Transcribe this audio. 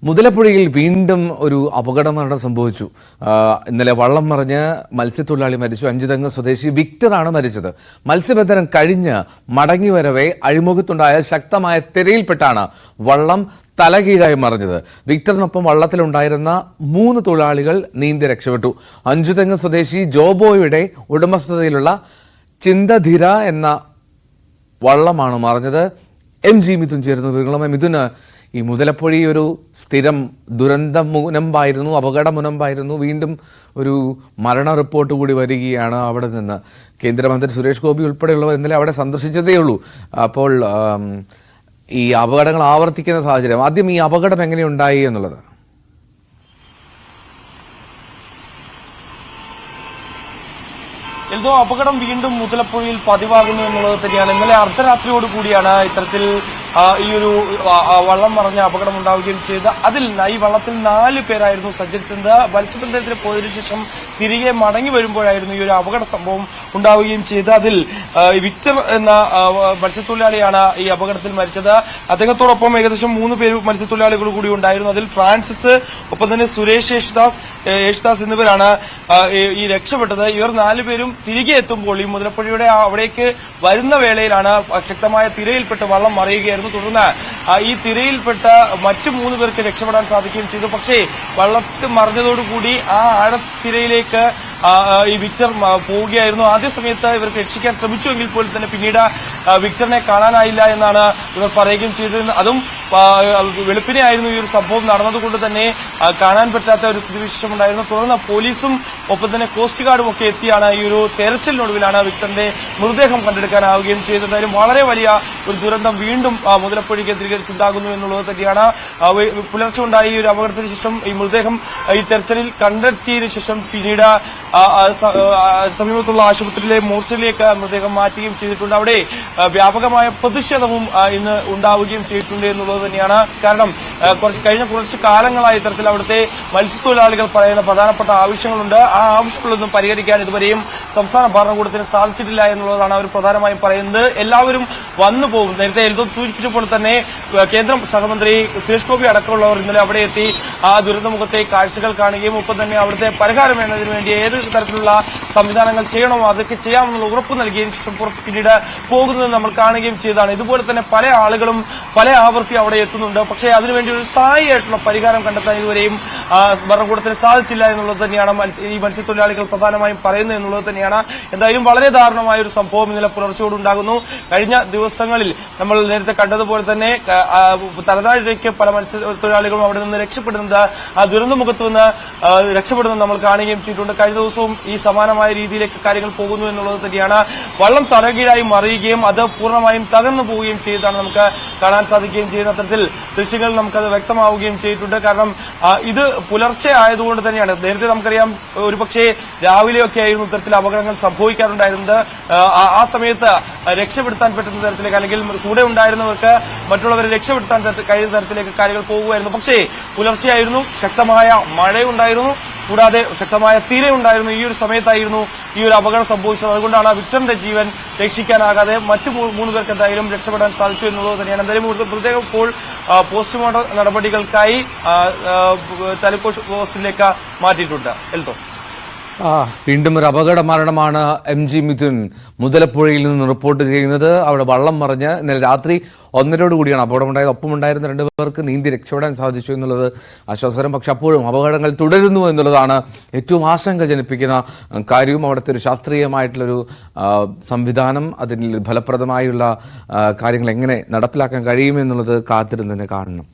മുതലപ്പുഴയിൽ വീണ്ടും ഒരു അപകടമരണം സംഭവിച്ചു. ഇന്നലെ വള്ളം മറിഞ്ഞ് മത്സ്യത്തൊഴിലാളി മരിച്ചു. അഞ്ചുതെങ്ങ് സ്വദേശി വിക്ടറാണ് മരിച്ചത്. മത്സ്യബന്ധനം കഴിഞ്ഞ് മടങ്ങിവരവെ അഴിമുഖത്തുണ്ടായ ശക്തമായ തിരയിൽപ്പെട്ടാണ് വള്ളം തലകീഴായി മറിഞ്ഞത്. വിക്ടറിനൊപ്പം വള്ളത്തിലുണ്ടായിരുന്ന 3 തൊഴിലാളികൾ നീന്തി രക്ഷപ്പെട്ടു. അഞ്ചുതെങ്ങ് സ്വദേശി ജോബോയുടെ ഉടമസ്ഥതയിലുള്ള ചിന്തധിര എന്ന വള്ളമാണ് മറിഞ്ഞത്. MG മിഥുൻ ചേരുന്നു വിവരങ്ങളുമായി. മിഥുന്, ഈ മുതലപ്പുഴ ഒരു സ്ഥിരം ദുരന്ത മുനമ്പായിരുന്നു, അപകട മുനമ്പായിരുന്നു. വീണ്ടും ഒരു മരണ റിപ്പോർട്ട് കൂടി വരികയാണ് അവിടെ നിന്ന്. കേന്ദ്രമന്ത്രി സുരേഷ് ഗോപി ഉൾപ്പെടെയുള്ളവർ ഇന്നലെ അവിടെ സന്ദർശിച്ചതേ ഉള്ളൂ. അപ്പോൾ ഈ അപകടങ്ങൾ ആവർത്തിക്കുന്ന സാഹചര്യം, ആദ്യം ഈ അപകടം എങ്ങനെയുണ്ടായി എന്നുള്ളത്. എന്തോ അപകടം വീണ്ടും മുതലപ്പുഴയിൽ പതിവാകുന്നു എന്നുള്ളത് തന്നെയാണ്. ഇന്നലെ അർദ്ധരാത്രിയോട് കൂടിയാണ് ഇത്തരത്തിൽ ഈ ഒരു വള്ളം മറിഞ്ഞ അപകടം ഉണ്ടാവുകയും ചെയ്ത് അതിൽ ഈ വള്ളത്തിൽ 4 പേരായിരുന്നു സഞ്ചരിച്ചത്. മത്സ്യബന്ധനത്തിന് പോയതിനു ശേഷം തിരികെ മടങ്ങി വരുമ്പോഴായിരുന്നു ഈ ഒരു അപകട സംഭവം ഉണ്ടാവുകയും ചെയ്ത് അതിൽ വിക്ടർ എന്ന മത്സ്യത്തൊഴിലാളിയാണ് ഈ അപകടത്തിൽ മരിച്ചത്. അദ്ദേഹത്തോടൊപ്പം ഏകദേശം 3 പേര് മത്സ്യത്തൊഴിലാളികൾ കൂടി ഉണ്ടായിരുന്നു. അതിൽ ഫ്രാൻസിസ്, ഒപ്പം തന്നെ സുരേഷ് യേശുദാസ് എന്നിവരാണ് ഈ രക്ഷപ്പെട്ടത്. ഇവർ 4 പേരും തിരികെ എത്തുമ്പോൾ ഈ മുതലപ്പുഴയുടെ അവിടേക്ക് വരുന്ന വേളയിലാണ് ശക്തമായ തിരയിൽപ്പെട്ട് വള്ളം മറിയുകയായിരുന്നു. തുടർന്ന് ഈ തിരയിൽപ്പെട്ട മറ്റു 3 പേർക്ക് രക്ഷപ്പെടാൻ സാധിക്കുകയും ചെയ്തു. പക്ഷേ വള്ളത്തിൽ മറിഞ്ഞതോടുകൂടി ആ ആഴത്തിരയിലേക്ക് ഈ വിക്ടർ പോവുകയായിരുന്നു. ആദ്യ സമയത്ത് ഇവർക്ക് രക്ഷിക്കാൻ ശ്രമിച്ചുവെങ്കിൽ പോലും തന്നെ പിന്നീട് വിക്ടറിനെ കാണാനായില്ല എന്നാണ് ഇവർ പറയുകയും ചെയ്തത്. അതും വെളുപ്പിനെ ആയിരുന്നു ഈ ഒരു സംഭവം നടന്നതുകൊണ്ട് തന്നെ കാണാൻ പറ്റാത്ത ഒരു സ്ഥിതിവിശേഷം ഉണ്ടായിരുന്നു. തുടർന്ന് പോലീസും ഒപ്പം തന്നെ കോസ്റ്റ് ഗാർഡും ഒക്കെ എത്തിയാണ് ഈ ഒരു തെരച്ചിലിനൊടുവിലാണ് വിക്ടറിന്റെ മൃതദേഹം കണ്ടെടുക്കാനാവുകയും ചെയ്തത്. എന്തായാലും വളരെ വലിയ ഒരു ദുരന്തം വീണ്ടും മുതലപ്പുഴ കേന്ദ്രീകരിച്ചുണ്ടാകുന്നു എന്നുള്ളത് തന്നെയാണ്. പുലർച്ചെ ഉണ്ടായ ഈ ഒരു അപകടത്തിന് ശേഷം ഈ മൃതദേഹം ഈ തെരച്ചിലിൽ കണ്ടെത്തിയതിനു ശേഷം പിന്നീട് സമീപത്തുള്ള ആശുപത്രിയിലെ മോർച്ചറിയിലേക്ക് മൃതദേഹം മാറ്റുകയും ചെയ്തിട്ടുണ്ട്. അവിടെ വ്യാപകമായ പ്രതിഷേധവും ഇന്ന് ഉണ്ടാവുകയും ചെയ്തിട്ടുണ്ട് എന്നുള്ളത് തന്നെയാണ്. കാരണം കഴിഞ്ഞ കുറച്ച് കാലങ്ങളായി ഇത്തരത്തിൽ അവിടുത്തെ മത്സ്യത്തൊഴിലാളികൾ പറയുന്ന പ്രധാനപ്പെട്ട ആവശ്യങ്ങളുണ്ട്. ആ ആവശ്യങ്ങളൊന്നും പരിഹരിക്കാൻ ഇതുവരെയും സംസ്ഥാന ഭരണകൂടത്തിന് സാധിച്ചിട്ടില്ല എന്നുള്ളതാണ് അവർ പ്രധാനമായും പറയുന്നത്. എല്ലാവരും വന്നു പോകും. നേരത്തെ എൽദോ സൂചിപ്പിച്ചപ്പോൾ തന്നെ കേന്ദ്ര സഹമന്ത്രി സുരേഷ് ഗോപി അടക്കമുള്ളവർ ഇന്നലെ അവിടെ എത്തി ആ ദുരന്തമുഖത്തെ കാഴ്ചകൾ കാണുകയും ഒപ്പം തന്നെ അവിടുത്തെ പരിഹാരം വേണ്ടതിന് വേണ്ടി ഏത് തരത്തിലുള്ള സംവിധാനങ്ങൾ ചെയ്യണമോ അതൊക്കെ ചെയ്യാമെന്നുള്ള ഉറപ്പ് നൽകിയതിനു ശേഷം പിന്നീട് പോകുന്നത് നമ്മൾ കാണുകയും ചെയ്തതാണ്. ഇതുപോലെ തന്നെ പല ആളുകളും പല ആവർത്തി അവിടെ എത്തുന്നുണ്ട്. പക്ഷേ അതിനുവേണ്ടി ഒരു സ്ഥായിയായിട്ടുള്ള പരിഹാരം കണ്ടെത്താൻ ഇതുവരെയും ഭരണകൂടത്തിന് സാധിച്ചില്ല എന്നുള്ളത് തന്നെയാണ് ഈ മത്സ്യത്തൊഴിലാളികൾ പ്രധാനമായും പറയുന്നത് എന്നുള്ളത് തന്നെയാണ്. എന്തായാലും വളരെ ദാരുണമായ ഒരു സംഭവം ഇന്നലെ പുലർച്ചയോടുണ്ടാകുന്നു. കഴിഞ്ഞ ദിവസങ്ങളിൽ നമ്മൾ നേരത്തെ കണ്ടതുപോലെ തന്നെ തലനാഴിലേക്ക് പല മത്സ്യത്തൊഴിലാളികളും അവിടെ നിന്ന് രക്ഷപ്പെടുന്നത്, ആ ദുരന്തമുഖത്ത് നിന്ന് രക്ഷപ്പെടുന്നത് നമ്മൾ കാണുകയും ചെയ്തിട്ടുണ്ട്. കഴിഞ്ഞ ദിവസവും ഈ സമാനമായ രീതിയിലേക്ക് കാര്യങ്ങൾ പോകുന്നു എന്നുള്ളത് തന്നെയാണ്. വള്ളം തലകീഴായി മറിയുകയും അത് പൂർണ്ണമായും തകർന്നു പോവുകയും ചെയ്താണ് നമുക്ക് കാണാൻ സാധിക്കുകയും ചെയ്യുന്ന തരത്തിൽ ദൃശ്യങ്ങൾ നമുക്കത് വ്യക്തമാവുകയും ചെയ്തിട്ടുണ്ട്. കാരണം ഇത് പുലർച്ചെ ആയതുകൊണ്ട് തന്നെയാണ്. നേരത്തെ നമുക്കറിയാം ഒരുപക്ഷെ രാവിലെയൊക്കെ ആയിരുന്നു ഇത്തരത്തിൽ അപകടങ്ങൾ സംഭവിക്കാറുണ്ടായിരുന്നത്. ആ സമയത്ത് രക്ഷപ്പെടുത്താൻ പറ്റുന്ന തരത്തിലേക്ക് അല്ലെങ്കിൽ കൂടെ ഉണ്ടായിരുന്നവർക്ക് മറ്റുള്ളവരെ രക്ഷപ്പെടുത്താൻ കഴിയുന്ന തരത്തിലേക്ക് കാര്യങ്ങൾ പോകുമായിരുന്നു. പക്ഷേ പുലർച്ചെയായിരുന്നു, ശക്തമായ മഴയുണ്ടായിരുന്നു, കൂടാതെ ശക്തമായ തിരയുണ്ടായിരുന്നു. ഈ ഒരു സമയത്തായിരുന്നു ഈ ഒരു അപകടം സംഭവിച്ചത്. അതുകൊണ്ടാണ് വിക്ടറിന്റെ ജീവൻ രക്ഷിക്കാനാകാതെ മറ്റു 3 പേർക്ക് എന്തായാലും രക്ഷപ്പെടാൻ സാധിച്ചു എന്നുള്ളത് തന്നെയാണ്. എന്തായാലും മൃതദേഹം ഇപ്പോൾ പോസ്റ്റ്മോർട്ടം നടപടികൾക്കായി തലക്കോട് ഹോസ്പിറ്റലിലേക്ക് മാറ്റിയിട്ടുണ്ട്. എൽദോ, വീണ്ടും ഒരു അപകട മരണമാണ് MG മിഥുൻ മുതലപ്പുഴയിൽ നിന്ന് റിപ്പോർട്ട് ചെയ്യുന്നത്. അവിടെ വള്ളം മറിഞ്ഞ് ഇന്നലെ രാത്രി 1:30 കൂടിയാണ് അപകടമുണ്ടായത്. ഒപ്പമുണ്ടായിരുന്ന 2 പേർക്ക് നീന്തി രക്ഷപ്പെടാൻ സാധിച്ചു എന്നുള്ളത് ആശ്വാസകരം. പക്ഷെ അപ്പോഴും അപകടങ്ങൾ തുടരുന്നു എന്നുള്ളതാണ് ഏറ്റവും ആശങ്ക ജനിപ്പിക്കുന്ന കാര്യവും. അവിടുത്തെ ഒരു ശാസ്ത്രീയമായിട്ടുള്ളൊരു സംവിധാനം, അതിൽ ഫലപ്രദമായുള്ള കാര്യങ്ങൾ എങ്ങനെ നടപ്പിലാക്കാൻ കഴിയുമെന്നുള്ളത് കാത്തിരുന്ന് തന്നെ കാണണം.